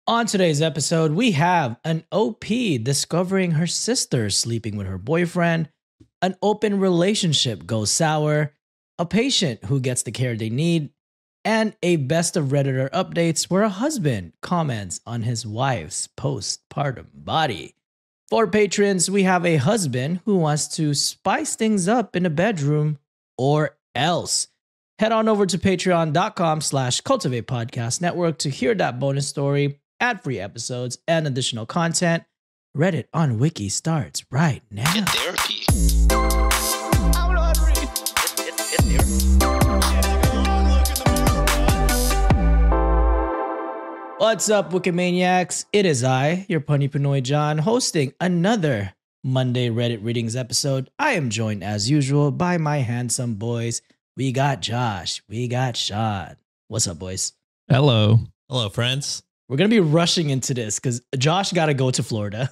On today's episode, we have an OP discovering her sister sleeping with her boyfriend, an open relationship goes sour, a patient who gets the care they need, and a best of Redditor updates where a husband comments on his wife's postpartum body. For patrons, we have a husband who wants to spice things up in the bedroom or else. Head on over to patreon.com/Cultivate Podcast Network to hear that bonus story, ad-free episodes, and additional content. Reddit on Wiki starts right now. Get therapy. I'm not reading. It's What's up, Wikimaniacs? It is I, your Punny Pinoy John, hosting another Monday Reddit Readings episode. I am joined, as usual, by my handsome boys. We got Josh. We got Sean. What's up, boys? Hello. Hello, friends. We're going to be rushing into this because Josh got to go to Florida.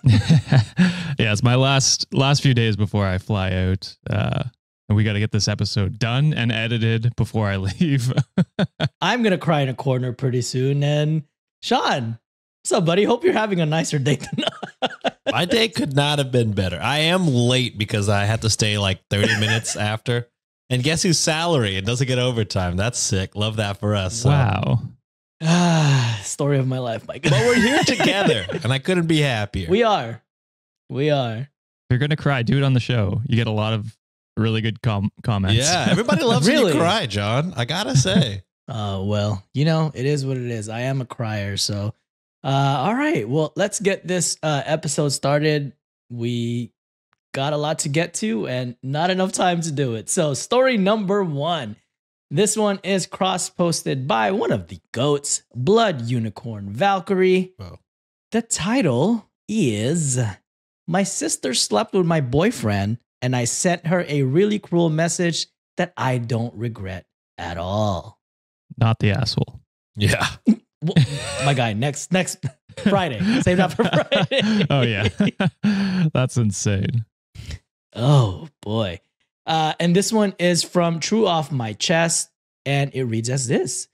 Yeah, it's my last few days before I fly out. And we got to get this episode done and edited before I leave. I'm going to cry in a corner pretty soon. And Sean, what's up, buddy? Hope you're having a nicer day than us. My day could not have been better. I am late because I had to stay like 30 minutes after. And guess whose salary? It doesn't get overtime. That's sick. Love that for us. So. Wow. Story of my life, my God. But we're here together, and I couldn't be happier. We are. If you're going to cry, do it on the show. You get a lot of really good comments. Yeah, everybody loves when Really? you cry, John. I gotta say. Well, it is what it is. I am a crier, so. All right, well, let's get this episode started. We got a lot to get to and not enough time to do it. So, story number 1. This one is cross-posted by one of the GOATs, Blood Unicorn Valkyrie. Whoa. The title is, My sister slept with my boyfriend and I sent her a really cruel message that I don't regret at all. Not the asshole. Yeah. Well, my guy, next Friday. Save that for Friday. Oh, yeah. That's insane. Oh, boy. And this one is from True Off My Chest, and it reads as this.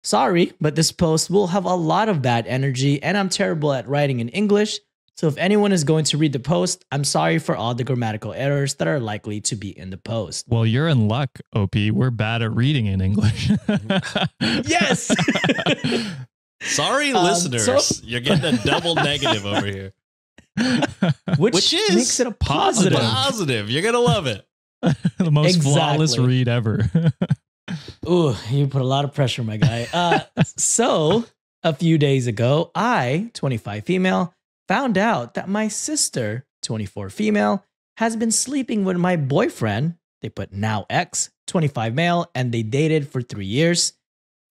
Sorry, but this post will have a lot of bad energy, and I'm terrible at writing in English. So if anyone is going to read the post, I'm sorry for all the grammatical errors that are likely to be in the post. Well, you're in luck, OP. We're bad at reading in English. Yes! Sorry, listeners. You're getting a double negative over here. Which is makes it a positive. Positive. You're going to love it. The most flawless Exactly. read ever. Ooh, you put a lot of pressure, my guy. So a few days ago, I, 25 female, found out that my sister, 24 female, has been sleeping with my boyfriend. They put now ex, 25 male, and they dated for 3 years,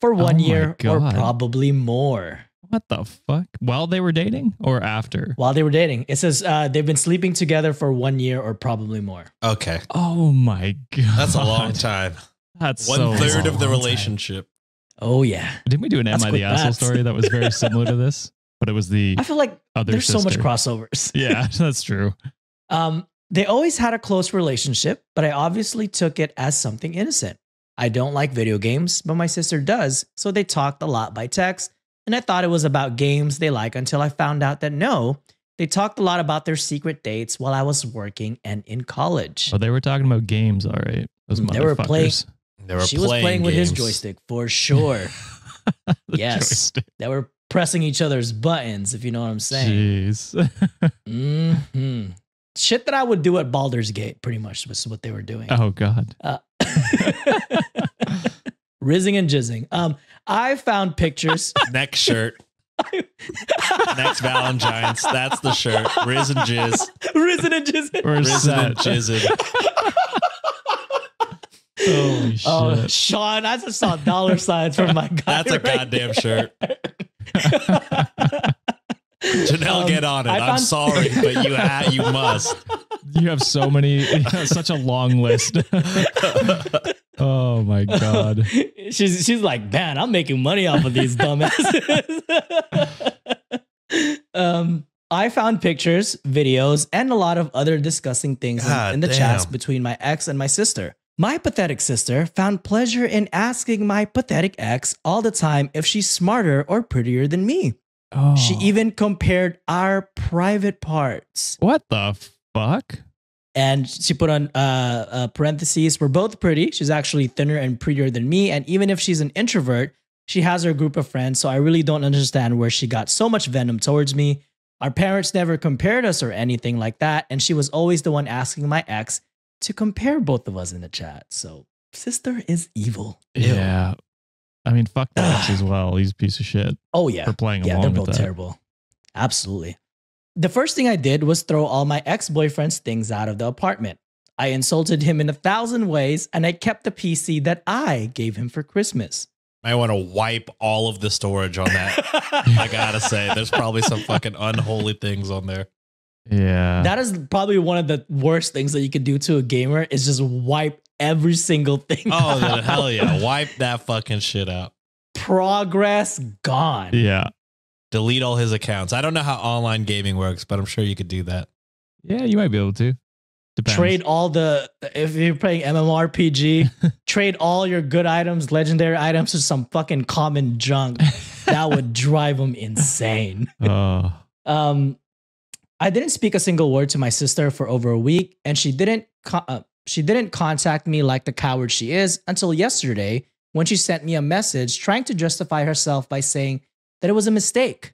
for 1 my year, or God. probably more. What the fuck? While they were dating or after? While they were dating, it says they've been sleeping together for 1 year or probably more. Okay. Oh my God. That's a long time. That's One so third long. of the long time. relationship. Oh yeah, Didn't we do an That's Am I the quick Asshole maths. story that was very similar to this? But it was the I feel like other there's so much sister. crossovers. Yeah, that's true. They always had a close relationship, but I obviously took it as something innocent. I don't like video games, but my sister does, so they talked a lot by text, and I thought it was about games they like until I found out that no, they talked a lot about their secret dates while I was working and in college. Oh, they were talking about games, all right. Those They were playing- motherfuckers. They were She was playing with his games. joystick for sure. The Yes. joystick. They were pressing each other's buttons, if you know what I'm saying. Jeez. hmm Shit that I would do at Baldur's Gate, pretty much was what they were doing. Oh God. Rizzing and jizzing. I found pictures. Next shirt. Next Valentine's. That's the shirt. Riz and Jizz. Risen and jizzing. We're Riz and set. Jizzing. Holy shit. Oh, Sean, I just saw dollar signs from my guy. That's a right goddamn shirt. Janelle, get on it. I I'm found- sorry, but you must. You have so many, such a long list. Oh my God. She's like, man, I'm making money off of these dumbasses. I found pictures, videos, and a lot of other disgusting things God in the chats damn. between my ex and my sister. My pathetic sister found pleasure in asking my pathetic ex all the time if she's smarter or prettier than me. Oh. She even compared our private parts. What the fuck? And she put on parentheses, we're both pretty. She's actually thinner and prettier than me. And even if she's an introvert, she has her group of friends. So I really don't understand where she got so much venom towards me. Our parents never compared us or anything like that. And she was always the one asking my ex to compare both of us in the chat. So sister is evil. Yeah. I mean, fuck the ex as well. He's a piece of shit. Oh, yeah. For playing Yeah, along they're with both that. terrible. Absolutely. The first thing I did was throw all my ex-boyfriend's things out of the apartment. I insulted him in 1,000 ways, and I kept the PC that I gave him for Christmas. I want to wipe all of the storage on that. I gotta say, there's probably some fucking unholy things on there. Yeah. That is probably one of the worst things that you could do to a gamer is just wipe every single thing. Oh, then out. hell yeah. Wipe that fucking shit out. Progress gone. Yeah. Delete all his accounts. I don't know how online gaming works, but I'm sure you could do that. Yeah, you might be able to. Depends. Trade all if you're playing MMORPG, trade all your good items, legendary items for some fucking common junk. That would drive them insane. Oh. I didn't speak a single word to my sister for over a week, and she didn't contact me like the coward she is until yesterday when she sent me a message trying to justify herself by saying that it was a mistake.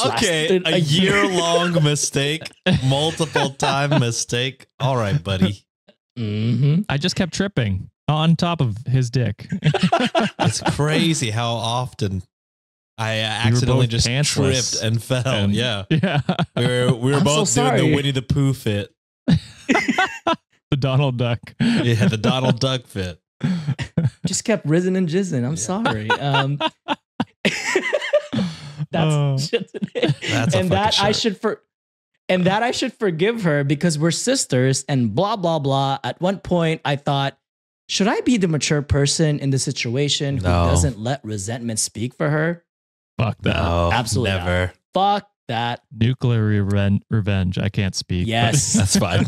Okay, a year-long mistake, multiple time mistake. All right, buddy. Mm-hmm. I just kept tripping on top of his dick. It's crazy how often I accidentally both just pantsless tripped and fell. and- Yeah, Yeah. we were I'm both so doing the sorry. Winnie the Pooh fit. The Donald Duck. Yeah, the Donald Duck fit. Just kept risen and jizzing. I'm sorry. Oh. That's shit today. That's a and fucking that I shark. should forgive her because we're sisters and blah blah blah. At one point, I thought, should I be the mature person in the situation who No. doesn't let resentment speak for her? Fuck that. No, Absolutely not. never. Fuck that. Nuclear revenge. I can't speak. Yes. That's fine.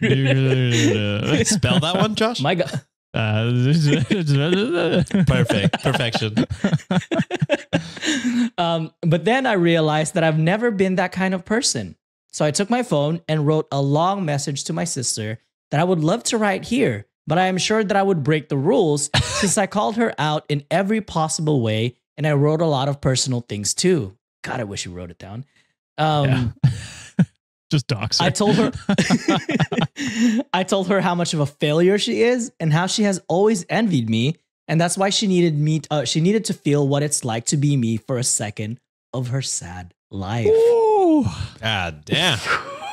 Nuclear- Spell that one, Josh. My God. Perfect. Perfection. But then I realized that I've never been that kind of person. So I took my phone and wrote a long message to my sister that I would love to write here, but I am sure that I would break the rules since I called her out in every possible way and I wrote a lot of personal things too. God, I wish you wrote it down. Yeah. Just dox her. I told her how much of a failure she is and how she has always envied me, and that's why she needed me. She needed to feel what it's like to be me for a second of her sad life. Ooh, God damn.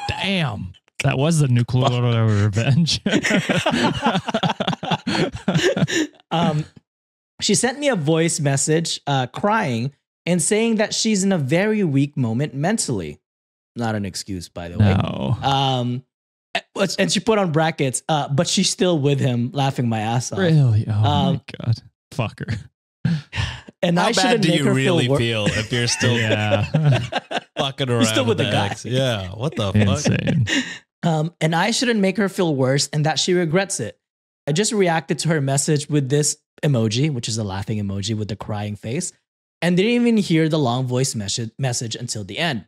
damn. That was the nuclear revenge. She sent me a voice message, crying and saying that she's in a very weak moment mentally. Not an excuse, by the way. No. And she put on brackets, but she's still with him, laughing my ass off. Really? Oh my God. Fuck her. And How I should bad do make you her really feel if you're still Yeah. fucking around? still with the guy. ex? Yeah. What the fuck? Insane. And I shouldn't make her feel worse and that she regrets it. I just reacted to her message with this emoji, which is a laughing emoji with the crying face, and didn't even hear the long voice message until the end.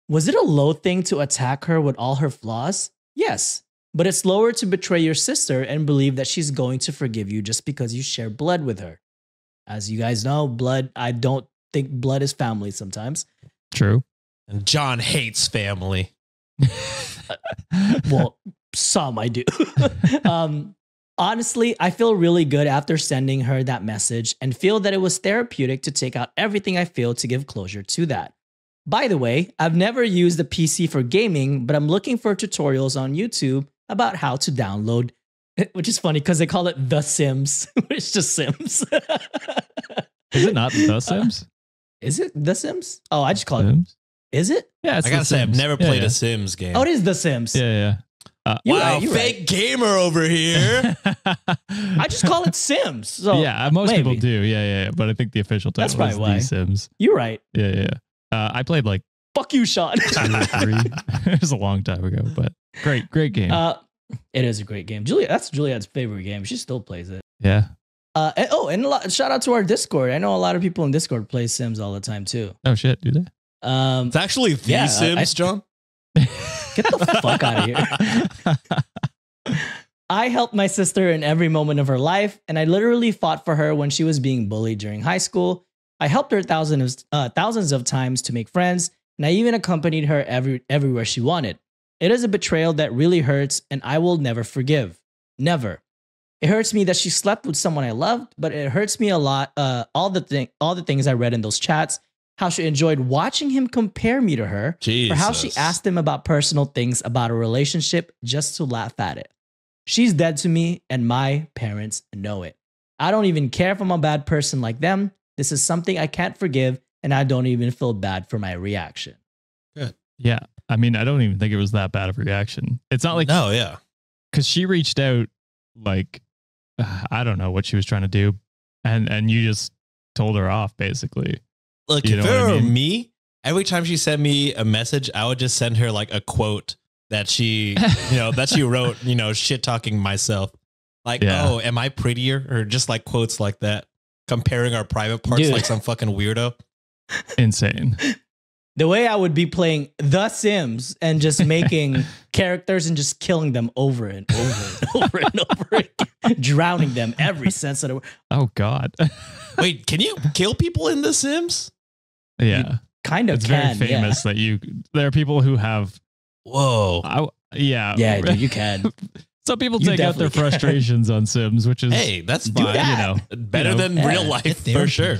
Was it a low thing to attack her with all her flaws? Yes, but it's lower to betray your sister and believe that she's going to forgive you just because you share blood with her. As you guys know, I don't think blood is family sometimes. True. And John hates family. Well, some I do. Honestly, I feel really good after sending her that message and feel that it was therapeutic to take out everything I feel to give closure to that. By the way, I've never used the PC for gaming, but I'm looking for tutorials on YouTube about how to download, which is funny because they call it The Sims. It's just Sims. Is it not The Sims? Is it The Sims? Oh, I just call it. Sims? Is it? Yeah, it's I gotta The say, I've Sims. never Yeah, played yeah. a Sims game. Oh, it is The Sims. Yeah, You're Wow, right, you're fake right. gamer over here. I just call it Sims. So yeah, most maybe. people do. Yeah. But I think the official That's title is probably why. The Sims. You're right. Yeah. I played like Fuck you, Sean. 2 or 3. It was a long time ago, but great game. It is a great game. That's Juliet's favorite game. She still plays it. Yeah. Shout out to our Discord. I know a lot of people in Discord play Sims all the time too. Oh shit, do they? It's actually the Sims, John. Get the fuck out of here. I helped my sister in every moment of her life, and I literally fought for her when she was being bullied during high school. I helped her thousands of times to make friends, and I even accompanied her everywhere she wanted. It is a betrayal that really hurts, and I will never forgive. Never. It hurts me that she slept with someone I loved, but it hurts me a lot. All the things I read in those chats, how she enjoyed watching him compare me to her, or how she asked him about personal things about a relationship just to laugh at it. She's dead to me, and my parents know it. I don't even care if I'm a bad person like them. This is something I can't forgive, and I don't even feel bad for my reaction. Good. Yeah. I mean, I don't even think it was that bad of a reaction. It's not like... No, yeah. Because she reached out, like, I don't know what she was trying to do, and you just told her off, basically. Look, if it were me, every time she sent me a message, I would just send her, like, a quote that she, that she wrote, shit talking myself. Like, oh, am I prettier? Or just like quotes like that. Comparing our private parts like some fucking weirdo. Insane. The way I would be playing The Sims and just making characters and just killing them over and over and over and over again, drowning them every sense of the word. Oh, God. Wait, can you kill people in The Sims? Yeah. You kind of it's very famous that there are people who have... Whoa. Yeah, dude, you can. Some people take out their frustrations on Sims, which is... Hey, that's fine. Better than real life, for sure.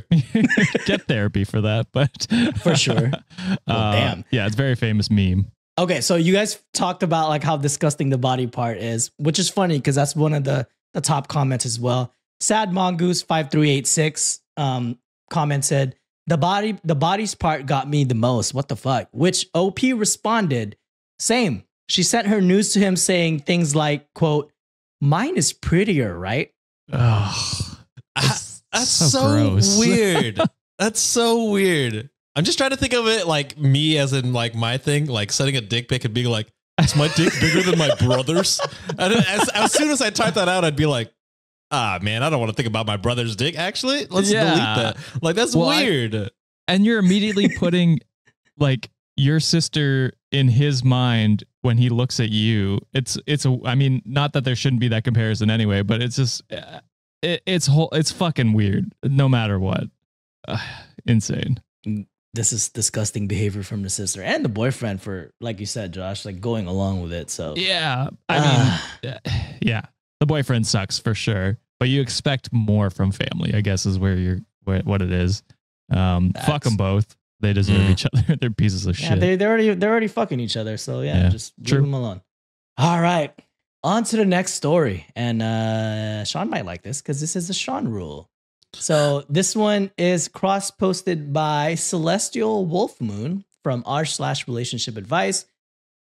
Get therapy for that, but... For sure. Damn. Yeah, it's a very famous meme. Okay, so you guys talked about like how disgusting the body part is, which is funny because that's one of the top comments as well. Sad Mongoose 5386 commented, the body's part got me the most. What the fuck? Which OP responded, same. She sent her news to him saying things like, quote, mine is prettier, right? Oh, that's so weird. That's so weird. I'm just trying to think of it like me as in like my thing, like sending a dick pic and being like, is my dick bigger than my brother's? And as soon as I type that out, I'd be like, man, I don't want to think about my brother's dick. Actually, let's delete that. Like, that's weird. And you're immediately putting like your sister in his mind when he looks at you. I mean, not that there shouldn't be that comparison anyway, but it's just, it's fucking weird no matter what. Insane. This is disgusting behavior from the sister and the boyfriend for, like you said, Josh, like going along with it. So yeah, I mean, yeah, the boyfriend sucks for sure, but you expect more from family, I guess, is what it is. Fuck them both. They deserve each other. They're pieces of shit. They're already fucking each other. So yeah. Just leave them alone. All right, on to the next story. And Sean might like this because this is the Sean rule. So this one is cross-posted by Celestial Wolf Moon from r/relationship advice.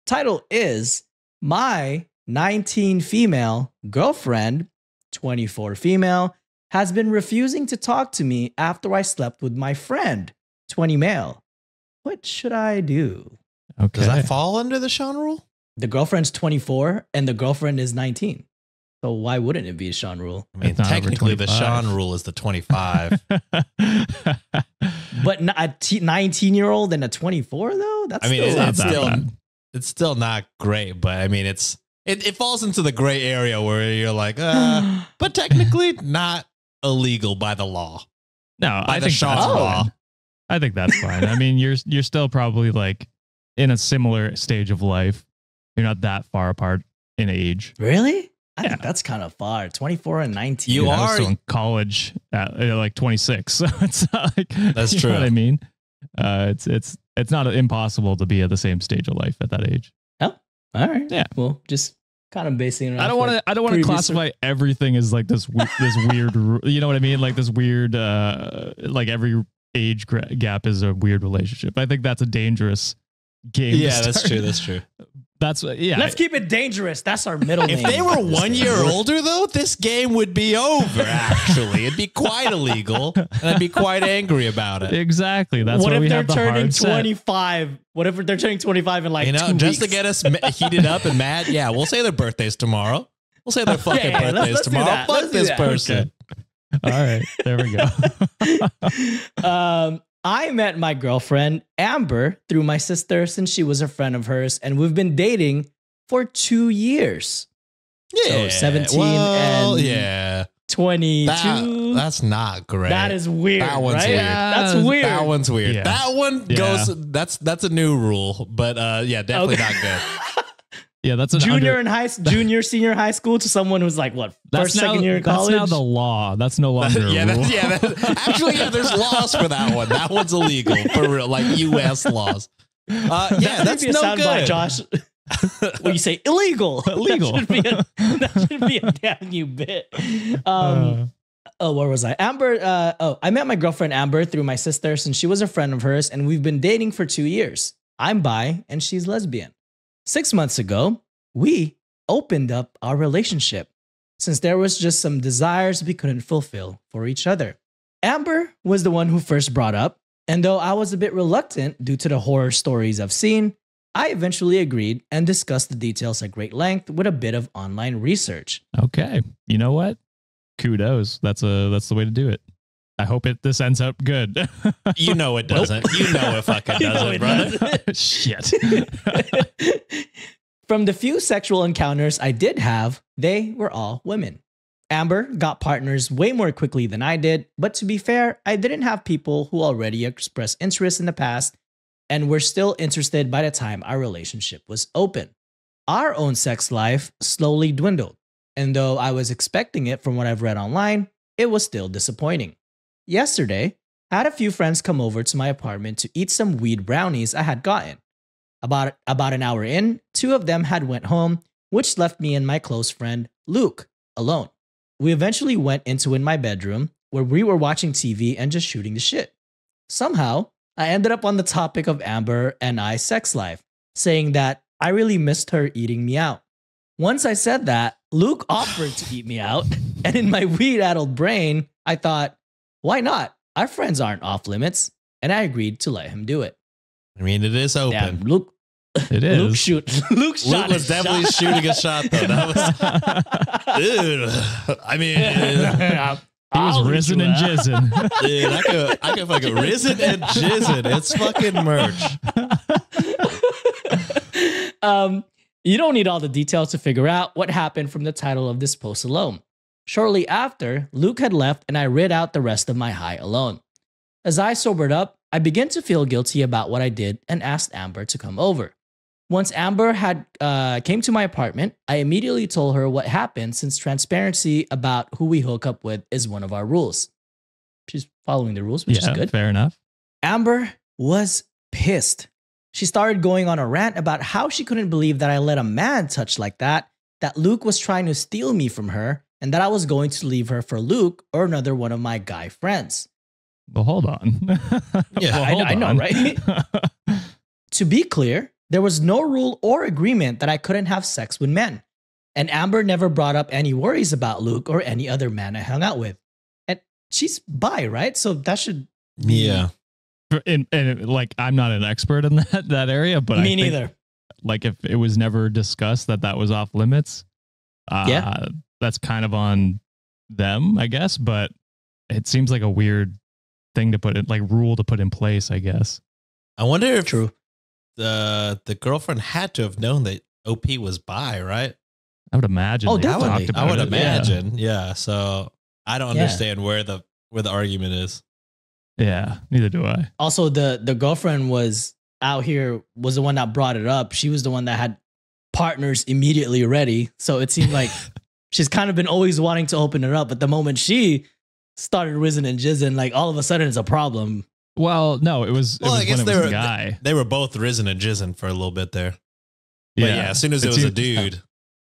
Title is My 19 female girlfriend, 24 female, has been refusing to talk to me after I slept with my friend, 20 male. What should I do? Okay. Does that fall under the Sean rule? The girlfriend's 24 and the girlfriend is 19. So why wouldn't it be a Sean rule? I mean, technically the Sean rule is the 25. But a 19-year-old and a 24 though? That's it's still not great, but I mean, it falls into the gray area where you're like, but technically not illegal by the law. No, I think Sean's law. I think that's fine. I mean, you're still probably like in a similar stage of life. You're not that far apart in age. Really? I think that's kind of far. 24 and 19. You are still in college at like 26. So it's not like, that's true. You know what I mean? It's not impossible to be at the same stage of life at that age. Oh, all right. Yeah. Well, just kind of basing it on. I don't want to classify everything as like this weird, you know what I mean? Like this weird, like every age gap is a weird relationship. I think that's a dangerous game. Yeah, that's true. That's true. Let's keep it dangerous. That's our middle name. If they were 1 year older, though, this game would be over, actually. It'd be quite illegal, and I'd be quite angry about it. Exactly. That's what why we if they're have the turning hard 25? Set. What if they're turning 25 in like 2 just weeks? to get us heated up and mad? Yeah, we'll say their birthdays tomorrow. We'll say their fucking birthdays tomorrow. Fuck this person. All right, there we go. I met my girlfriend, Amber, through my sister since she was a friend of hers, and we've been dating for 2 years. Yeah. So 17 and 22. That's not great. That is weird. That one's right? weird. That's weird. That one's weird. Yeah. That one goes. That's a new rule, but definitely not good. Yeah, that's an senior high school to someone who's like what second year in college. That's now the law. That's no longer a rule. Actually, there's laws for that one. That one's illegal for real, like U.S. laws. That's be a no soundbite, good. Josh. When you say illegal, that should be a damn new bit. Where was I? Amber. I met my girlfriend Amber through my sister since she was a friend of hers, and we've been dating for 2 years. I'm bi and she's lesbian. 6 months ago, we opened up our relationship since there was just some desires we couldn't fulfill for each other. Amber was the one who first brought up, and though I was a bit reluctant due to the horror stories I've seen, I eventually agreed and discussed the details at great length with a bit of online research. Okay, you know what? Kudos. That's the way to do it. I hope this ends up good. You know it doesn't. You know it fucking doesn't, brother. Shit. From the few sexual encounters I did have, they were all women. Amber got partners way more quickly than I did, but to be fair, I didn't have people who already expressed interest in the past and were still interested by the time our relationship was open. Our own sex life slowly dwindled, and though I was expecting it from what I've read online, it was still disappointing. Yesterday, I had a few friends come over to my apartment to eat some weed brownies I had gotten. About an hour in, 2 of them had went home, which left me and my close friend, Luke, alone. We eventually went into my bedroom, where we were watching TV and just shooting the shit. Somehow, I ended up on the topic of Amber and I's sex life, saying that I really missed her eating me out. Once I said that, Luke offered to eat me out, and in my weed-addled brain, I thought, why not? Our friends aren't off limits, and I agreed to let him do it. I mean, it is open. Damn, Luke. It is. Luke was definitely shooting a shot, though. That was, dude. I mean, he was risen and jizzing. Dude, I could fucking risen and jizzing. It's fucking merch. You don't need all the details to figure out what happened from the title of this post alone. Shortly after, Luke had left and I read out the rest of my high alone. As I sobered up, I began to feel guilty about what I did and asked Amber to come over. Once Amber came to my apartment, I immediately told her what happened since transparency about who we hook up with is one of our rules. She's following the rules, which is good. Fair enough. Amber was pissed. She started going on a rant about how she couldn't believe that I let a man touch like that Luke was trying to steal me from her, and that I was going to leave her for Luke or another one of my guy friends. Well, hold on. Yeah, I know, right? To be clear, there was no rule or agreement that I couldn't have sex with men. And Amber never brought up any worries about Luke or any other man I hung out with. And she's bi, right? So that should be... Yeah. And like, I'm not an expert in that area, but me neither. Like, if it was never discussed that was off limits, that's kind of on them, I guess. But it seems like a weird thing to put in, like, rule to put in place, I guess. I wonder if the girlfriend had to have known that OP was bi, right? I would imagine. Oh, definitely. I would imagine. Yeah. So I don't understand where the argument is. Yeah, neither do I. Also, the girlfriend was out here, was the one that brought it up. She was the one that had partners immediately ready. So it seemed like she's kind of been always wanting to open it up. But the moment she started risen and jizzing, like all of a sudden it's a problem. Well, no, it was I guess when it was a guy. They were both risen and jizzing for a little bit there. Yeah. But yeah, as soon as it was a dude,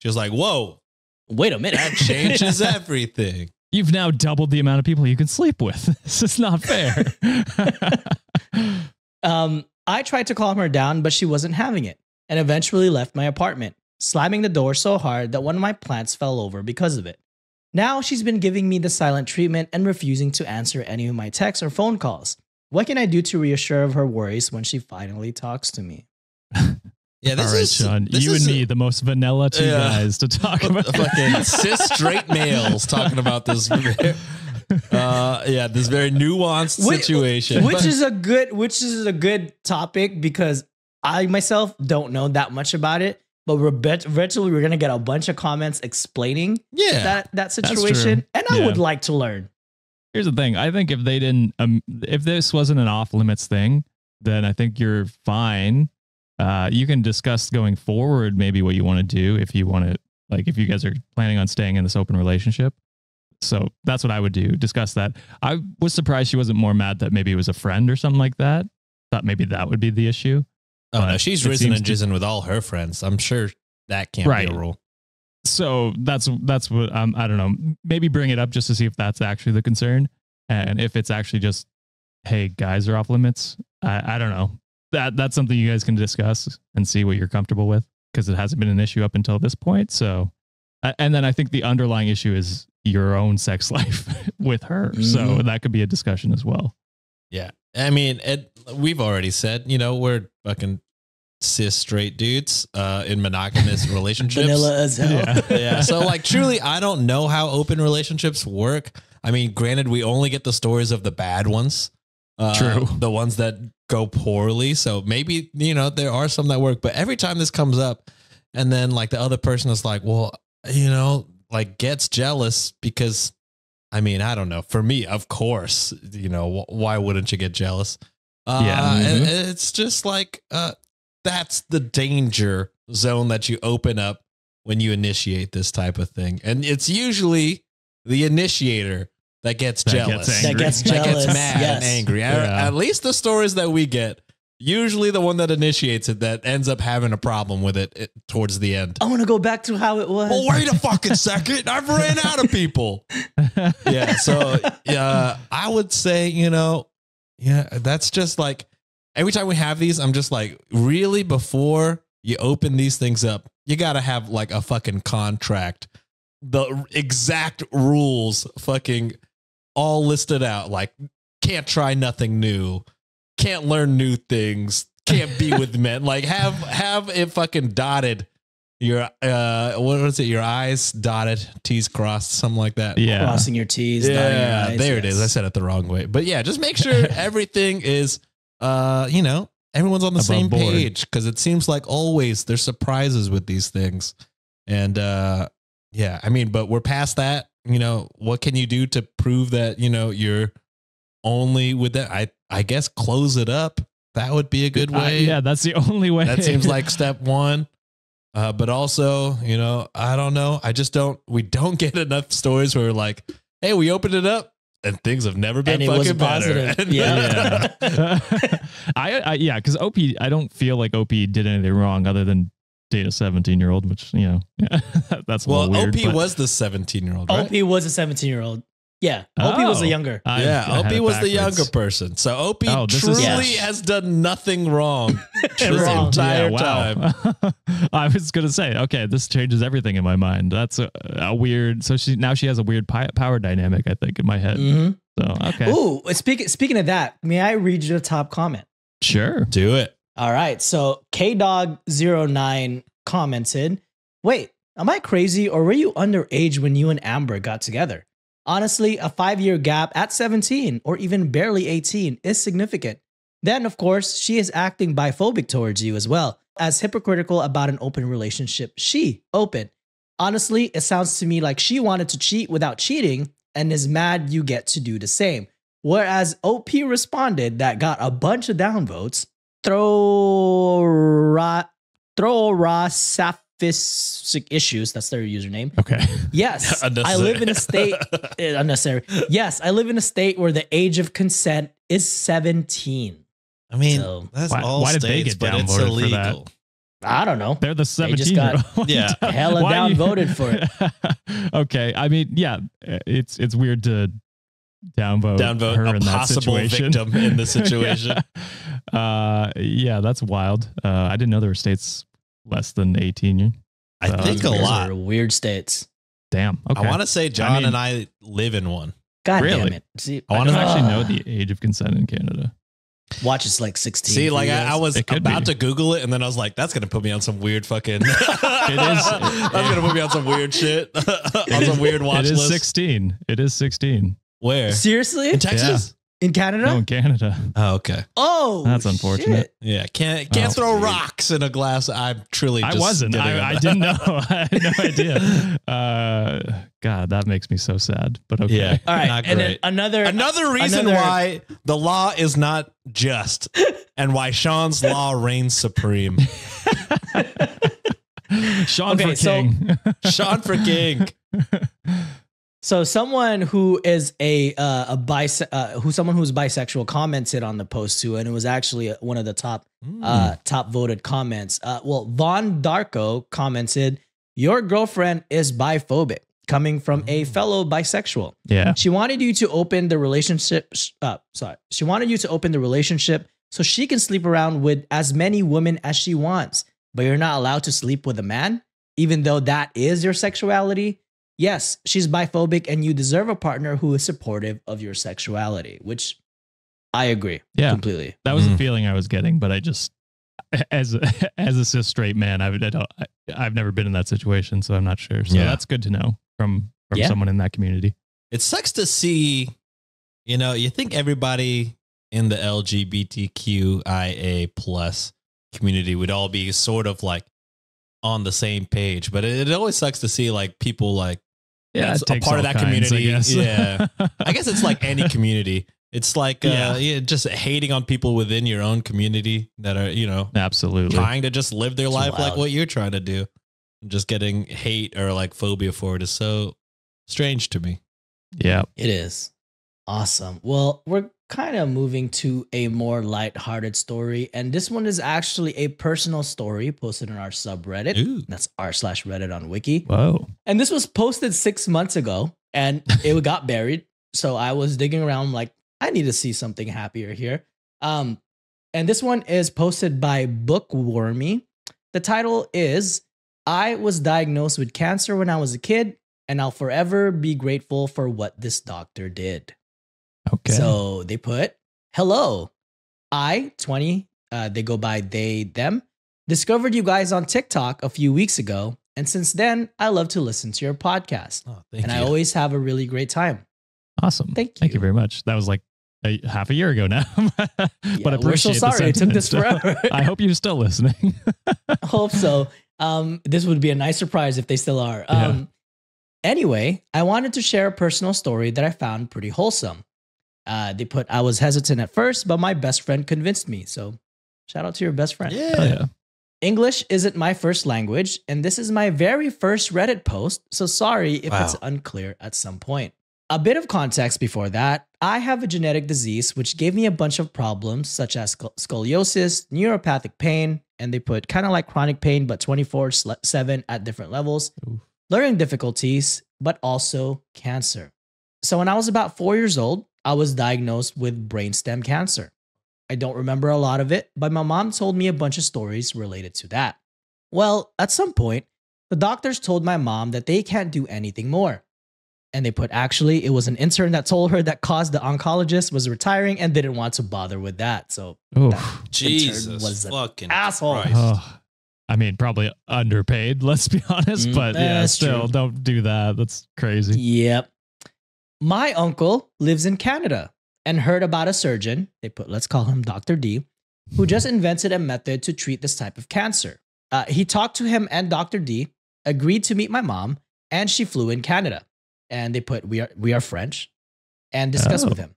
she was like, whoa, wait a minute. That changes everything. You've now doubled the amount of people you can sleep with. This is not fair. I tried to calm her down, but she wasn't having it, and eventually left my apartment, slamming the door so hard that one of my plants fell over because of it. Now she's been giving me the silent treatment and refusing to answer any of my texts or phone calls. What can I do to reassure of her worries when she finally talks to me? Yeah, this all right, is Sean. You and me, the most vanilla two guys to talk about. Fucking cis straight males talking about this. Yeah, this very nuanced situation. Which is a good topic because I myself don't know that much about it, but eventually we're gonna get a bunch of comments explaining that situation, and I would like to learn. Here's the thing: I think if they didn't, if this wasn't an off limits thing, then I think you're fine. You can discuss going forward, maybe what you want to do if you want to, like, if you guys are planning on staying in this open relationship. So that's what I would do. Discuss that. I was surprised she wasn't more mad that maybe it was a friend or something like that. Thought maybe that would be the issue. Oh no, she's risen and jizzing with all her friends. I'm sure that can't be a rule. So that's what I don't know. Maybe bring it up just to see if that's actually the concern, and if it's actually just, hey, guys are off limits. I don't know. That's something you guys can discuss and see what you're comfortable with, because it hasn't been an issue up until this point. So, and then I think the underlying issue is your own sex life with her. Mm-hmm. So that could be a discussion as well. Yeah. I mean, we've already said, we're fucking cis straight dudes in monogamous relationships. Vanilla as hell. Yeah. So like, truly, I don't know how open relationships work. I mean, granted, we only get the stories of the bad ones. True. The ones that go poorly. So maybe, there are some that work, but every time this comes up and then like the other person is like, well, like gets jealous because, I mean, I don't know. For me, of course, why wouldn't you get jealous? And it's just like, that's the danger zone that you open up when you initiate this type of thing. And it's usually the initiator that gets jealous, that gets mad and angry. At least the stories that we get, usually the one that initiates it that ends up having a problem with it towards the end. I want to go back to how it was. Well, wait a fucking second. I've ran out of people. Yeah. So I would say, that's just like every time we have these, I'm just like, really, before you open these things up, you got to have like a fucking contract, the exact rules fucking all listed out. Like, can't try nothing new. Can't learn new things. Can't be with men. Like have it fucking dotted. Your what was it? Your I's dotted, T's crossed, something like that. Yeah, crossing your T's. Yeah, dotting your I's, there it is. I said it the wrong way, but yeah, just make sure everything is, everyone's on the same page, because it seems like always there's surprises with these things, and yeah, I mean, but we're past that. What can you do to prove that you're only with that? I guess close it up. That would be a good way. Yeah, that's the only way. That seems like step one. But also, I don't know. We don't get enough stories where we're like, hey, we opened it up and things have never been fucking better. Yeah. Because OP, I don't feel like OP did anything wrong other than date a 17-year-old, which, that's a little weird. OP was the 17-year-old, right? OP was a 17-year-old. Yeah, OP was the younger. OP was the younger person. So OP truly has done nothing wrong this entire time. I was going to say, okay, this changes everything in my mind. That's a weird. So she has a weird power dynamic, I think, in my head. Mm-hmm. So, okay. Ooh, speaking of that, may I read you the top comment? Sure. Do it. All right. So KDog09 commented, wait, am I crazy or were you underage when you and Amber got together? Honestly, a 5-year gap at 17 or even barely 18 is significant. Then, of course, she is acting biphobic towards you as well, as hypocritical about an open relationship she opened. Honestly, it sounds to me like she wanted to cheat without cheating and is mad you get to do the same. Whereas OP responded that got a bunch of downvotes. Issues, that's their username. Okay. Yes, I live in a state unnecessary. Yes, I live in a state where the age of consent is 17. I mean, that's all why states, did they get but it's illegal. I don't know. They're the 17-year-old. Yeah, hella downvoted for it. Okay, I mean, yeah, it's weird to downvote her a in that possible situation. Victim in the situation. Yeah, that's wild. I didn't know there were states less than 18. I think a lot. Weird states. Damn. Okay. I want to say John and I live in one. God really? damn it. See, I don't actually know the age of consent in Canada. Watch is like 16. See, like I was about to Google it, and then I was like, that's going to put me on some weird fucking... That's going to put me on some weird shit. On some weird watch list. It is 16. Where? Seriously? In Texas? In Canada? No, in Canada. Oh, okay. Oh, That's unfortunate. shit. Yeah, can't throw rocks in a glass. I'm truly. I just wasn't. I didn't know. I had no idea. God, that makes me so sad. But okay. Yeah. All right, Not and great. then Another reason why the law is not just, and why Sean's law reigns supreme. Sean Okay, for king. Sean for king. So someone who is someone who's bisexual commented on the post too, and it was actually one of the top voted comments. Von Darko commented, "Your girlfriend is biphobic," coming from a fellow bisexual. Yeah. She wanted you to open the relationship. She wanted you to open the relationship so she can sleep around with as many women as she wants, but you're not allowed to sleep with a man, even though that is your sexuality. Yes, she's biphobic and you deserve a partner who is supportive of your sexuality, which I agree completely. That was the feeling I was getting, but I just, as a cis straight man, I've never been in that situation, so I'm not sure. So that's good to know from someone in that community. It sucks to see, you think everybody in the LGBTQIA plus community would all be sort of like on the same page, but it always sucks to see like people like that's a part of that community. Yeah. I guess it's like any community. It's like just hating on people within your own community that are, absolutely trying to just live their life like what you're trying to do. Just getting hate or like phobia for it is so strange to me. Yeah, it is. Awesome. Well, we're kind of moving to a more lighthearted story, and this one is actually a personal story posted on our subreddit. Ooh. That's r/Reddit on Wiki. Whoa. And this was posted 6 months ago, and it got buried. So I was digging around like, I need to see something happier here. And this one is posted by Bookwormy. The title is, "I was diagnosed with cancer when I was a kid, and I'll forever be grateful for what this doctor did." Okay. So they put, "Hello, I, 20, they go by they, them, discovered you guys on TikTok a few weeks ago. And since then, I love to listen to your podcast. Oh, I always have a really great time." Awesome. Thank you. Thank you very much. That was like half a year ago now. But we're so sorry it took this forever. I hope you're still listening. I hope so. This would be a nice surprise if they still are. Anyway, I wanted to share a personal story that I found pretty wholesome. They put, "I was hesitant at first, but my best friend convinced me." So shout out to your best friend. Yeah. "English isn't my first language, and this is my very first Reddit post, so sorry if it's unclear at some point. A bit of context before that, I have a genetic disease which gave me a bunch of problems such as scoliosis, neuropathic pain," and they put kind of like chronic pain, but 24/7 at different levels, "learning difficulties, but also cancer. So when I was about 4 years old, I was diagnosed with brainstem cancer. I don't remember a lot of it, but my mom told me a bunch of stories related to that. Well, at some point, the doctors told my mom that they can't do anything more. And they put, actually, it was an intern that told her that cause the oncologist was retiring and didn't want to bother with that. So that Jesus was an fucking asshole. I mean, probably underpaid, let's be honest. But yeah, still, true. Don't do that. That's crazy. Yep. My uncle lives in Canada and heard about a surgeon, they put, let's call him Dr. D, who just invented a method to treat this type of cancer. He talked to him and Dr. D, agreed to meet my mom, and she flew in Canada. And they put, we are French, and discussed with him.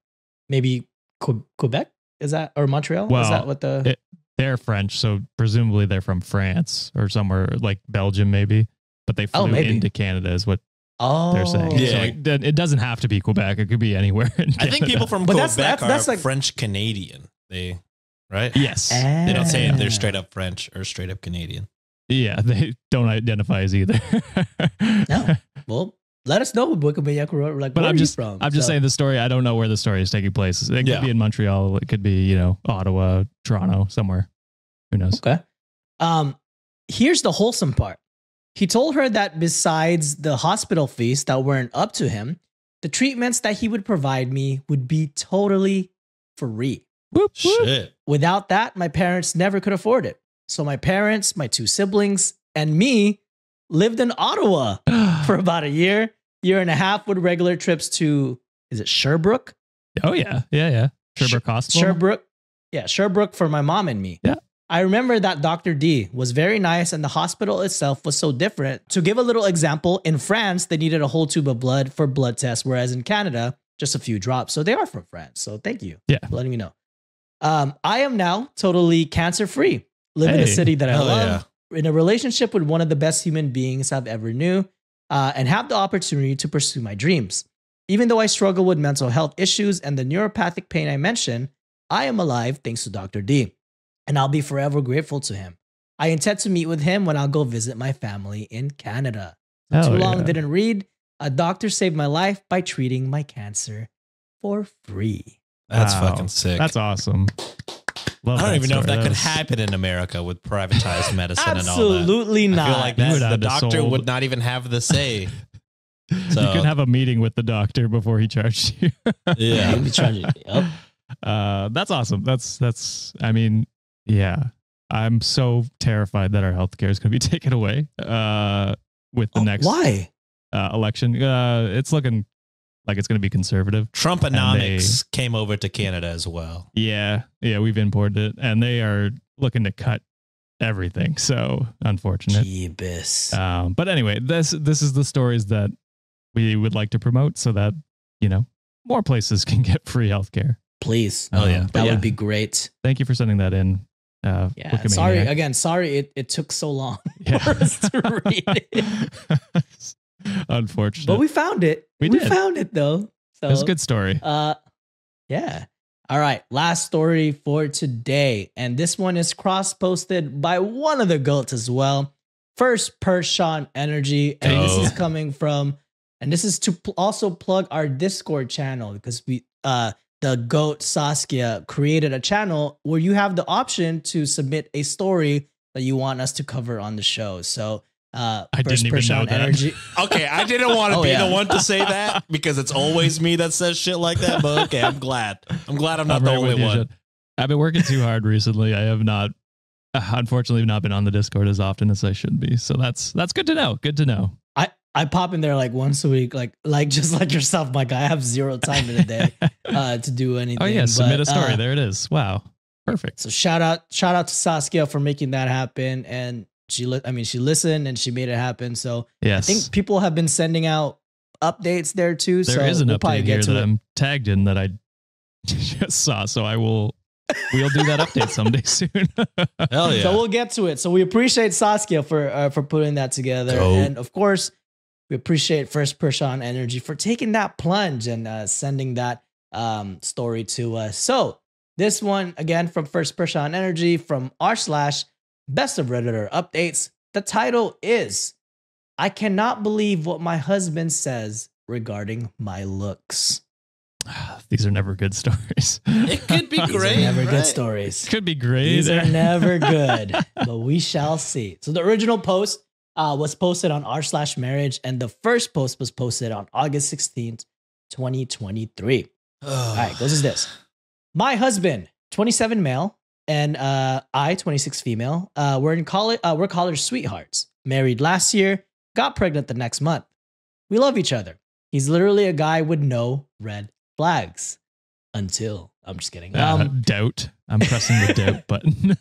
Maybe Quebec? Is that, or Montreal? Well, is that what they're French, so presumably they're from France or somewhere like Belgium, maybe. But they flew into Canada is what they're saying. Yeah. So it doesn't have to be Quebec. It could be anywhere in Canada. I think people from Quebec are like French Canadian. Right? Yes. They don't say they're straight up French or straight up Canadian. Yeah, they don't identify as either. No. Well, let us know, Wikimaniac, like, where are you from? I'm just saying the story. I don't know where the story is taking place. It could be in Montreal. It could be, Ottawa, Toronto, somewhere. Who knows? Okay. Here's the wholesome part. He told her that besides the hospital fees that weren't up to him, the treatments that he would provide me would be totally free. Whoop, whoop. Shit. Without that, my parents never could afford it. So my parents, my 2 siblings, and me lived in Ottawa for about a year and a half with regular trips to is it Sherbrooke? Oh yeah. Sherbrooke Hospital. Sherbrooke. Yeah, Sherbrooke for my mom and me. Yeah. I remember that Dr. D was very nice and the hospital itself was so different. To give a little example, in France, they needed a whole tube of blood for blood tests, whereas in Canada, just a few drops. So they are from France. So thank you for letting me know. I am now totally cancer-free, live in a city that I love, in a relationship with one of the best human beings I've ever knew, and have the opportunity to pursue my dreams. Even though I struggle with mental health issues and the neuropathic pain I mentioned, I am alive thanks to Dr. D, and I'll be forever grateful to him. I intend to meet with him when I'll go visit my family in Canada. Too long didn't read. A doctor saved my life by treating my cancer for free. That's fucking sick. That's awesome. Love I don't even know if that could was... happen in America with privatized medicine and all that. Absolutely not. I feel like the doctor would not even have the say. So, you could have a meeting with the doctor before he charged you. Yeah. Yep. That's awesome. That's, I mean, yeah, I'm so terrified that our healthcare is going to be taken away, with the next election. It's looking like it's going to be conservative. Trumponomics came over to Canada as well. Yeah. We've imported it and they are looking to cut everything. So unfortunate. Jeebus. But anyway, this is the stories that we would like to promote so that, more places can get free healthcare. Please. That would be great. Thank you for sending that in. Wikimaniac. Sorry it took so long for us to read it. Unfortunate. But we found it. We found it though. So it was a good story. Yeah. All right. Last story for today. And this one is cross-posted by one of the GOATs as well. First Pershawn Energy. And this is coming from, and this is to also plug our Discord channel because the GOAT Saskia created a channel where you have the option to submit a story that you want us to cover on the show. So I didn't even know that. Energy. Okay, I didn't want to be the one to say that because it's always me that says shit like that. But okay, I'm glad. I'm not the only one. I've been working too hard recently. I have not, unfortunately, not been on the Discord as often as I should be. So that's good to know. Good to know. I pop in there like once a week, like just like yourself, Mike. I have zero time in a day to do anything. Oh yeah, submit a story. There it is. Wow, perfect. So shout out to Saskia for making that happen, and she listened and she made it happen. So yes. I think people have been sending out updates there too. There is an update here that I'm tagged in that I just saw. So we'll do that update someday soon. Hell yeah! So we'll get to it. So we appreciate Saskia for putting that together, and of course. We appreciate First Pershawn Energy for taking that plunge and sending that story to us. So this one, again, from First Pershawn Energy from r/Best of Redditor Updates. The title is, I cannot believe what my husband says regarding my looks. These are never good stories. It could be great. These are never good stories. Could be great. These are never good, but we shall see. So the original post was posted on r/marriage, and the first post was posted on August 16th, 2023. All right, goes as this. My husband, 27 male, and I, 26 female, we're in college. We're college sweethearts. Married last year, got pregnant the next month. We love each other. He's literally a guy with no red flags. Until, I'm just kidding. Doubt. I'm pressing the doubt button.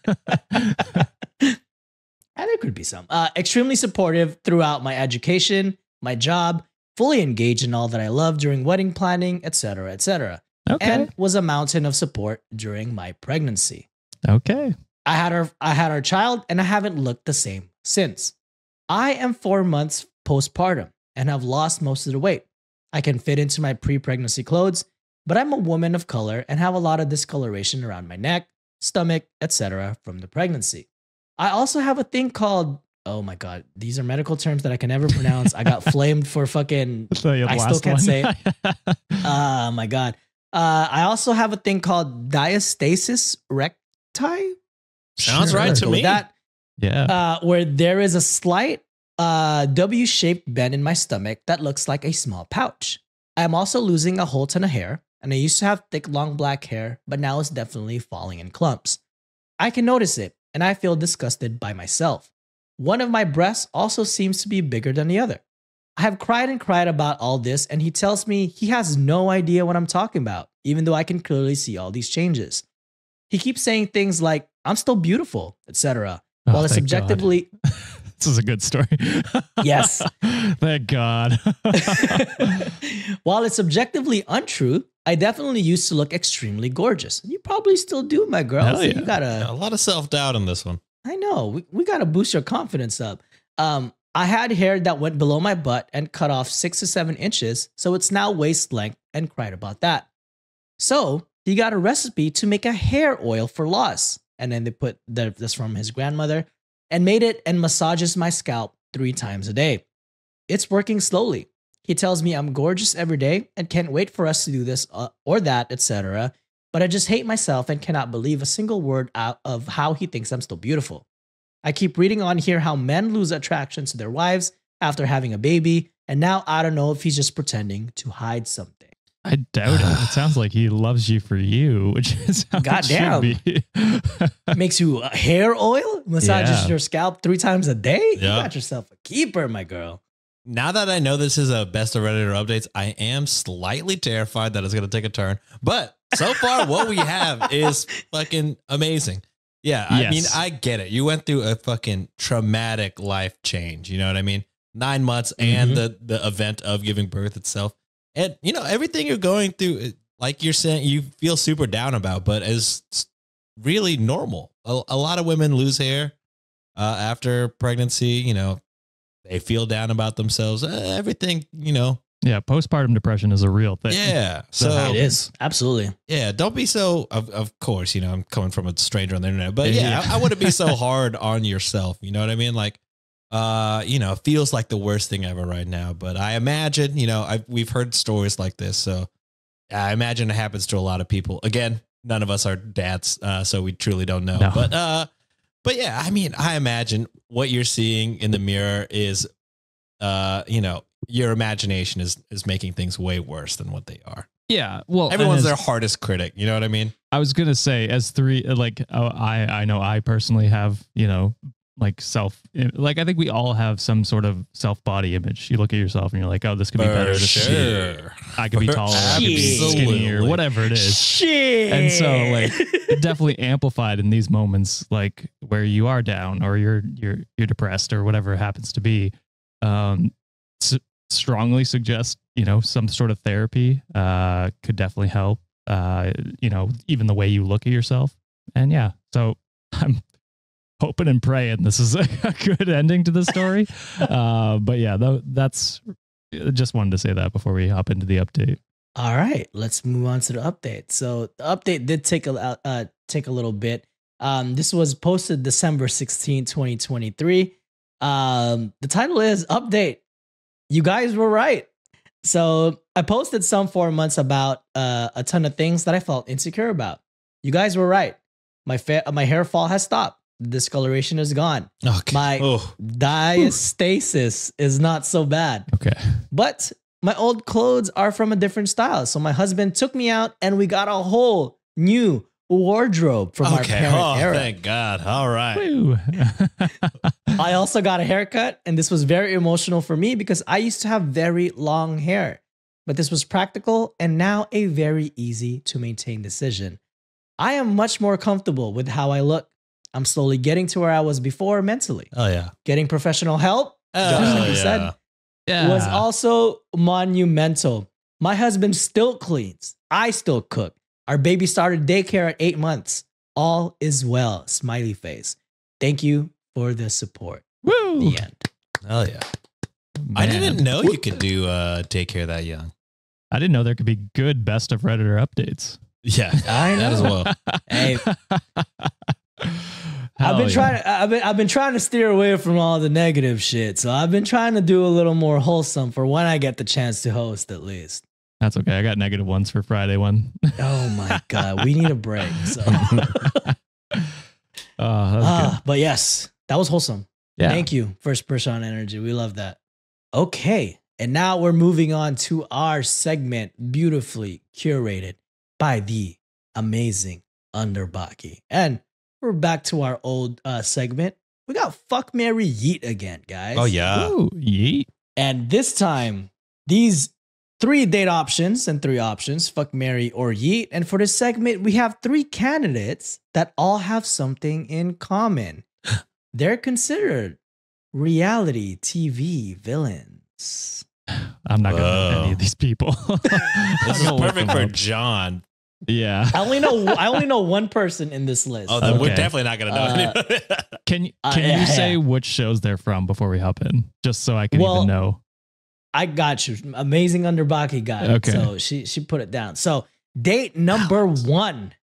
There could be some. Extremely supportive throughout my education, my job, fully engaged in all that I love during wedding planning, etc., etc. Okay. And was a mountain of support during my pregnancy. Okay. I had our child, and I haven't looked the same since. I am 4 months postpartum and have lost most of the weight. I can fit into my pre-pregnancy clothes, but I'm a woman of color and have a lot of discoloration around my neck, stomach, etc. from the pregnancy. I also have a thing called, oh my God, these are medical terms that I can never pronounce. I got flamed for fucking, I still can't say it. Oh my God. I also have a thing called diastasis recti. Sounds right to me. Where there is a slight W-shaped bend in my stomach that looks like a small pouch. I'm also losing a whole ton of hair, and I used to have thick, long black hair, but now it's definitely falling in clumps. I can notice it, and I feel disgusted by myself. One of my breasts also seems to be bigger than the other. I have cried and cried about all this, and he tells me he has no idea what I'm talking about, even though I can clearly see all these changes. He keeps saying things like, I'm still beautiful, etc. While it's thank God. objectively... This is a good story. Yes. Thank God. While it's objectively untrue, I definitely used to look extremely gorgeous. You probably still do, my girl. Hell So yeah. you gotta... A lot of self-doubt on this one. I know. We got to boost your confidence up. I had hair that went below my butt and cut off 6 to 7 inches, so it's now waist length, and cried about that. So he got a recipe to make a hair oil for loss. And then they put this from his grandmother and made it and massages my scalp 3 times a day. It's working slowly. He tells me I'm gorgeous every day and can't wait for us to do this or that, etc. But I just hate myself and cannot believe a single word out of how he thinks I'm still beautiful. I keep reading on here how men lose attraction to their wives after having a baby, and now I don't know if he's just pretending to hide something. I doubt it. It sounds like he loves you for you, which is how Goddamn. it should be. Makes you a hair oil? Massages Yeah. your scalp 3 times a day? You Yeah. got yourself a keeper, my girl. Now that I know this is a best of Redditor updates, I am slightly terrified that it's going to take a turn. But so far, what we have is fucking amazing. Yeah, I Yes. mean, I get it. You went through a fucking traumatic life change. You know what I mean? 9 months and the event of giving birth itself. And, you know, everything you're going through, like you're saying, you feel super down about, but is really normal. A lot of women lose hair after pregnancy. You know, they feel down about themselves. Everything, you know. Yeah, postpartum depression is a real thing. Yeah. So It is. Absolutely. yeah, don't be so, of course, you know, I'm coming from a stranger on the internet, but Yeah. I wouldn't be so hard on yourself. You know what I mean? Like, you know, it feels like the worst thing ever right now, but I imagine, you know, we've heard stories like this. So I imagine it happens to a lot of people. Again, none of us are dads. So we truly don't know, No. but yeah, I mean, I imagine what you're seeing in the mirror is, you know, your imagination is making things way worse than what they are. Yeah. Well, Everyone's and their as- hardest critic. You know what I mean? I was going to say as 3, like, I know I personally have, you know, like I think we all have some sort of self body image. You look at yourself and you're like, oh, this could be better. This could be, I could be taller. I could be skinnier, Absolutely. whatever it is. Shit. And so like definitely amplified in these moments, like where you are down or you're depressed or whatever it happens to be. Strongly suggest, you know, some sort of therapy could definitely help. You know, even the way you look at yourself. And yeah, so I'm hoping and praying this is a good ending to the story. But yeah, that's just wanted to say that before we hop into the update. All right, let's move on to the update. So the update did take a little bit. This was posted December 16, 2023. The title is Update. You guys were right. So I posted some 4 months about a ton of things that I felt insecure about. You guys were right. My hair fall has stopped. The discoloration is gone. Okay. My diastasis is not so bad. Okay. But my old clothes are from a different style. So my husband took me out and we got a whole new wardrobe from our parent era. Thank God. All right. Woo. I also got a haircut, and this was very emotional for me because I used to have very long hair. But this was practical and now a very easy to maintain decision. I am much more comfortable with how I look. I'm slowly getting to where I was before mentally. Oh, yeah. Getting professional help, just like you said, was also monumental. My husband still cleans. I still cook. Our baby started daycare at 8 months. All is well. Smiley face. Thank you for the support. Woo. The end. Oh, yeah. I didn't know you could do daycare that young. I didn't know there could be good best of Redditor updates. Yeah, I that as know. well. Hey, I've been trying to steer away from all the negative shit. So I've been trying to do a little more wholesome for when I get the chance to host, at least. That's okay. I got negative ones for Friday one. Oh my God, we need a break. So, That was good. but yes, that was wholesome. Yeah. Thank you, First Person Energy. We love that. Okay, and now we're moving on to our segment, beautifully curated by the Amazing Underbakke. And we're back to our old segment. We got Fuck, Marry, Yeet again, guys. Oh, yeah. Ooh, yeet. And this time, these 3 date options and 3 options, fuck, marry, or yeet. And for this segment, we have 3 candidates that all have something in common. They're considered reality TV villains. I'm not gonna know any of these people. This is perfect for John. Yeah. I only know one person in this list. Oh, then we're Okay. definitely not gonna know anybody. Can yeah, you say yeah. which shows they're from before we hop in, just so I can Well, even know? I got you. Amazing Underbakke got it. Okay. So she put it down. So date number 1.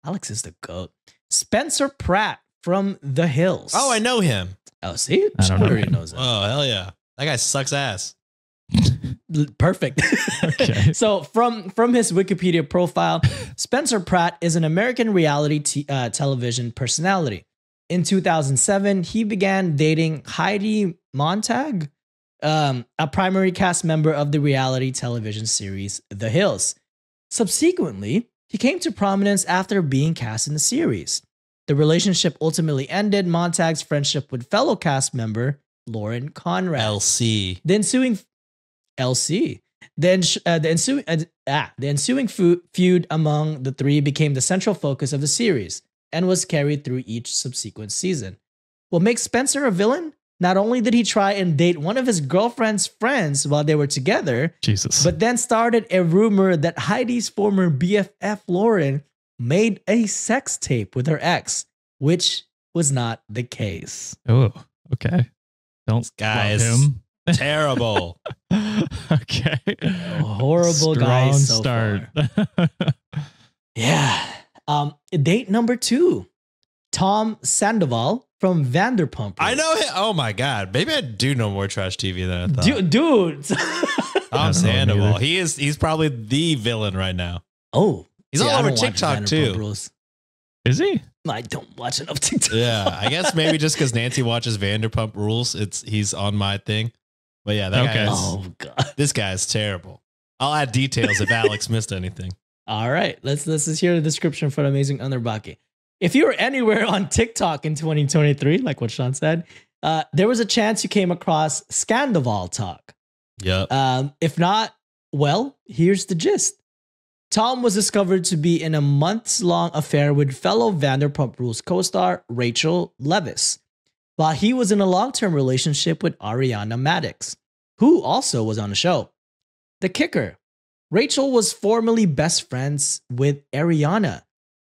Alex is the GOAT. Spencer Pratt from The Hills. Oh, I know him. Oh, see? I don't She know already him. knows that. Oh, hell yeah. That guy sucks ass. Perfect. Okay. So from his Wikipedia profile, Spencer Pratt is an American reality television personality. In 2007, he began dating Heidi Montag, a primary cast member of the reality television series The Hills. Subsequently, he came to prominence after being cast in the series. The relationship ultimately ended Montag's friendship with fellow cast member Lauren Conrad. LC. The ensuing LC. The ensuing feud among the 3 became the central focus of the series and was carried through each subsequent season. What makes Spencer a villain? Not only did he try and date one of his girlfriend's friends while they were together, Jesus. but then started a rumor that Heidi's former BFF Lauren made a sex tape with her ex, which was not the case. Oh, okay. Don't Guys. love him. Terrible. Okay. A horrible guy Strong so start. far. Yeah. Date number 2, Tom Sandoval from Vanderpump. I know him. Oh my God. Maybe I do know more trash TV than I thought. Dude. Tom I don't know him Sandoval. either. He's probably the villain right now. Oh. He's all I over don't watch TikTok Vanderpump too. Rules. Is he? I don't watch enough TikTok. Yeah. I guess maybe just because Nancy watches Vanderpump Rules, he's on my thing. But yeah, that Okay. guy is, Oh, God. this guy is terrible. I'll add details if Alex missed anything. All right. Let's just hear the description for Amazing Underbakke. If you were anywhere on TikTok in 2023, like what Sean said, there was a chance you came across Scandoval talk. Yep. If not, well, here's the gist. Tom was discovered to be in a months-long affair with fellow Vanderpump Rules co-star Rachel Leviss, while he was in a long-term relationship with Ariana Madix, who also was on the show. The kicker, Rachel was formerly best friends with Ariana.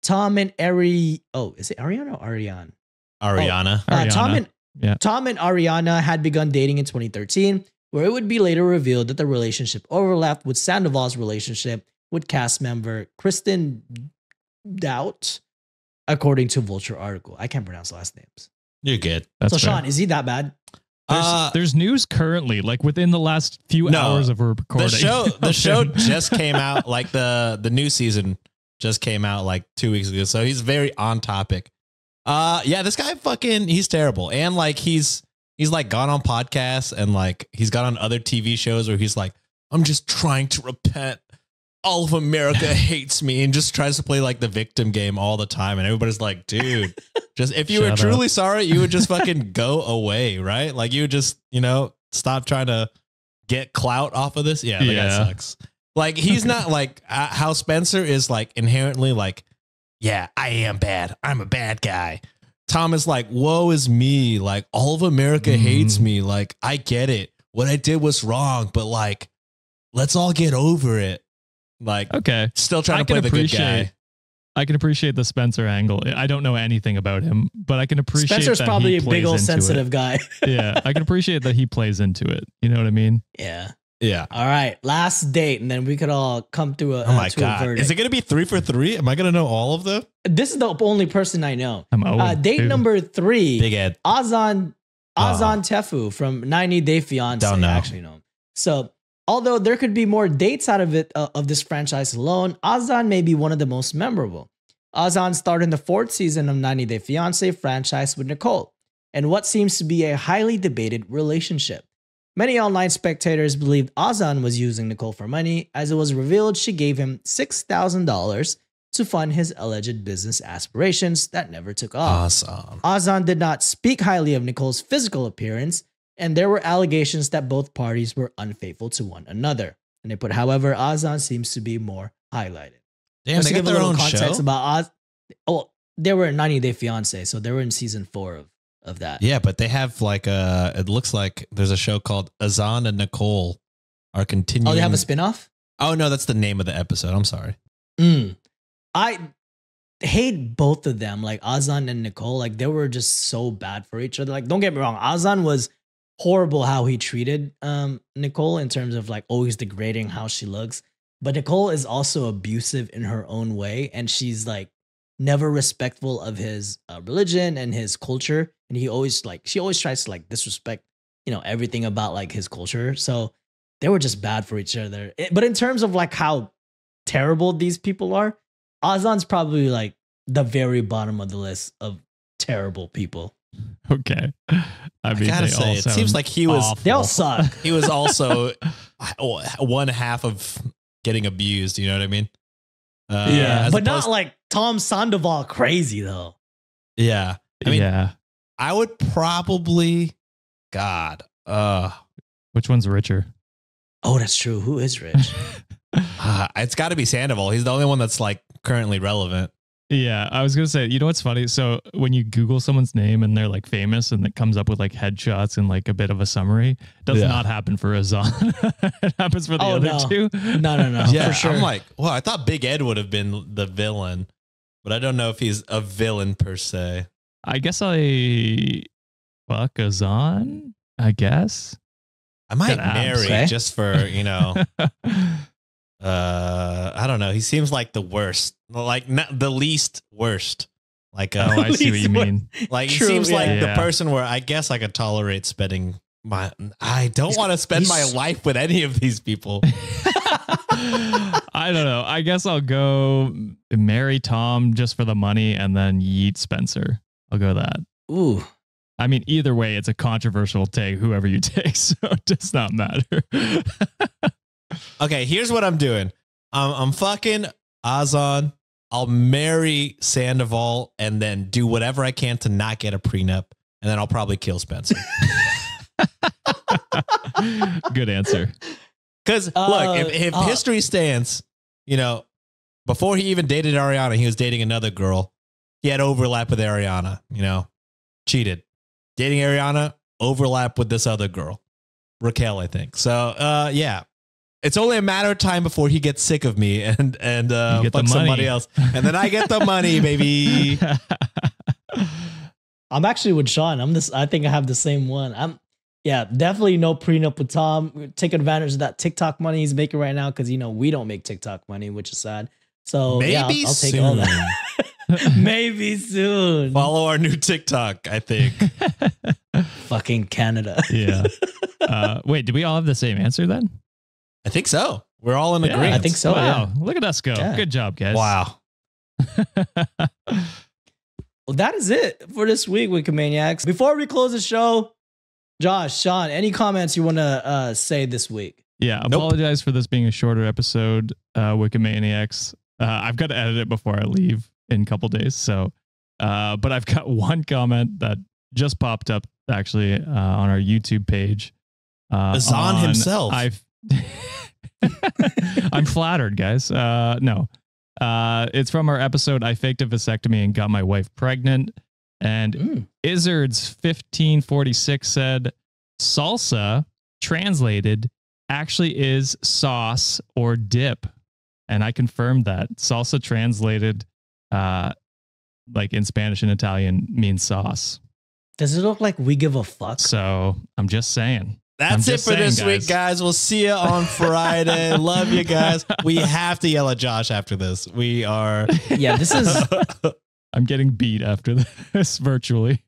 Tom and is it Ariana or Ariane? Ariana. Ariana. Tom and Ariana had begun dating in 2013, where it would be later revealed that the relationship overlapped with Sandoval's relationship with cast member Kristen Doubt, according to Vulture article. I can't pronounce last names. You're good. That's So fair. Sean, is he that bad? There's news currently, like within the last few No. hours of recording. The show just came out, like the new season just came out like 2 weeks ago. So he's very on topic. Yeah, this guy he's terrible. And like he's like gone on podcasts and like he's gone on other TV shows where he's like, I'm just trying to repent. All of America hates me, and just tries to play like the victim game all the time. And everybody's like, dude, just if you were Shut truly sorry, you would just fucking go away, right? Like you would just, stop trying to get clout off of this. Yeah, that guy sucks. Like he's not like how Spencer is like inherently like, yeah, I am bad. I'm a bad guy. Tom is like, woe is me. Like all of America hates me. Like I get it. What I did was wrong, but like, let's all get over it. Like, Okay. still trying to play the good guy. I can appreciate the Spencer angle. I don't know anything about him, but I can appreciate Spencer's that probably he a big plays old into sensitive it. guy. Yeah, I can appreciate that he plays into it. You know what I mean? Yeah. Yeah. All right. Last date, and then we could all come to a, Oh my to a God. verdict. Is it going to be 3 for 3? Am I going to know all of them? This is the only person I know. Date two. number 3. Big Ed. Azan Tefu from 90 Day Fiance. Don't know. I actually know him. So, although there could be more dates out of it of this franchise alone, Azan may be one of the most memorable. Azan starred in the 4th season of 90 Day Fiance franchise with Nicole, and what seems to be a highly debated relationship. Many online spectators believed Azan was using Nicole for money, as it was revealed she gave him $6,000 to fund his alleged business aspirations that never took off. Awesome. Azan did not speak highly of Nicole's physical appearance, and there were allegations that both parties were unfaithful to one another. And they put, however, Azan seems to be more highlighted. Damn, Just they to got give a their little own context show. about Oz. Oh, they were in 90 Day Fiance, so they were in season 4 of that. Yeah, but they have like it looks like there's a show called Azan and Nicole are continuing. Oh, they have a spinoff? Oh no, that's the name of the episode. I'm sorry. I hate both of them, like Azan and Nicole. Like they were just so bad for each other. Like don't get me wrong, Azan was horrible how he treated Nicole in terms of like always degrading how she looks. But Nicole is also abusive in her own way, and she's like never respectful of his religion and his culture. And she always tries to like disrespect, everything about like his culture. So they were just bad for each other. But in terms of like how terrible these people are, Azan's probably like the very bottom of the list of terrible people. Okay. I mean, gotta say, it seems like he was. They all suck. He was also one half of getting abused. You know what I mean? Yeah, but not like Tom Sandoval crazy though. Yeah, I mean, yeah. I would probably, God, Which one's richer? Oh, that's true. Who is rich? it's got to be Sandoval. He's the only one that's like currently relevant. Yeah, I was gonna say, you know what's funny? So when you Google someone's name and they're like famous and it comes up with like headshots and like a bit of a summary, it does not happen for Azan. It happens for the other two. No. Yeah, For sure. I'm like, well, I thought Big Ed would have been the villain, but I don't know if he's a villain per se. I guess I fuck Azan, I guess. I might Got abs, marry just for, I don't know. He seems like the worst, like not the least worst. Like, Oh, I see what you mean. like he True, seems like the yeah. person where I guess I could tolerate spending I don't want to spend my life with any of these people. I don't know. I guess I'll go marry Tom just for the money and then yeet Spencer. I'll go that. Ooh. I mean, either way, it's a controversial take, whoever you take, so it does not matter. Okay, here's what I'm doing. I'm fucking Azan. I'll marry Sandoval and then do whatever I can to not get a prenup. And then I'll probably kill Spencer. Good answer. Because look, if history stands, before he even dated Ariana, he was dating another girl. He had overlap with Ariana, cheated. Dating Ariana, overlap with this other girl, Raquel, I think. So, yeah. It's only a matter of time before he gets sick of me and fuck somebody else. And then I get the money, baby. I'm actually with Sean. I think I have the same one. Definitely no prenup with Tom. Take advantage of that TikTok money he's making right now because we don't make TikTok money, which is sad. So maybe I'll take all that. Maybe soon. Follow our new TikTok, I think. Fucking Canada. Yeah. Wait, do we all have the same answer then? I think so. We're all in agreement. I think so. Wow. Yeah. Look at us go. Yeah. Good job, guys. Wow. Well, that is it for this week, Wikimaniacs. Before we close the show, Josh, Sean, any comments you want to say this week? Yeah, apologize for this being a shorter episode, Wikimaniacs. I've got to edit it before I leave in a couple days. So, but I've got one comment that just popped up actually on our YouTube page. Azan himself. I'm flattered, guys. No, it's from our episode. I faked a vasectomy and got my wife pregnant. And Izzards 1546 said, salsa translated actually is sauce or dip. And I confirmed that. Salsa translated, like in Spanish and Italian, means sauce. Does it look like we give a fuck? So I'm just saying. That's it for this week, guys. We'll see you on Friday. Love you guys. We have to yell at Josh after this. We are. Yeah, this is. I'm getting beat after this virtually.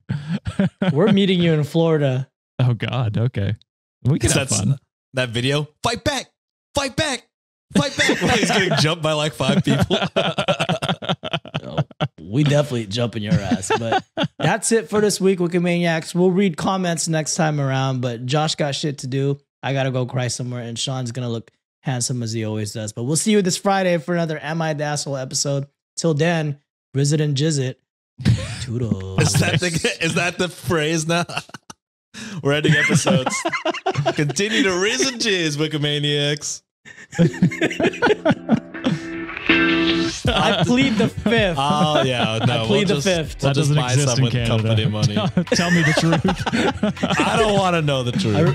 We're meeting you in Florida. Oh, God. Okay. We can have fun. That video. Fight back. Fight back. Fight back. Well, he's getting jumped by like 5 people. We definitely jumping your ass. But that's it for this week, Wikimaniacs. We'll read comments next time around, but Josh got shit to do. I got to go cry somewhere, and Sean's going to look handsome as he always does. But we'll see you this Friday for another Am I the Asshole episode. Till then, Rizzit and Jizzit. Toodles. Is that the phrase now? We're ending episodes. Continue to riz and jizz, Wikimaniacs. I plead the fifth. Oh yeah, no. I plead the fifth. That doesn't exist in Canada. Company money. Tell me the truth. I don't want to know the truth.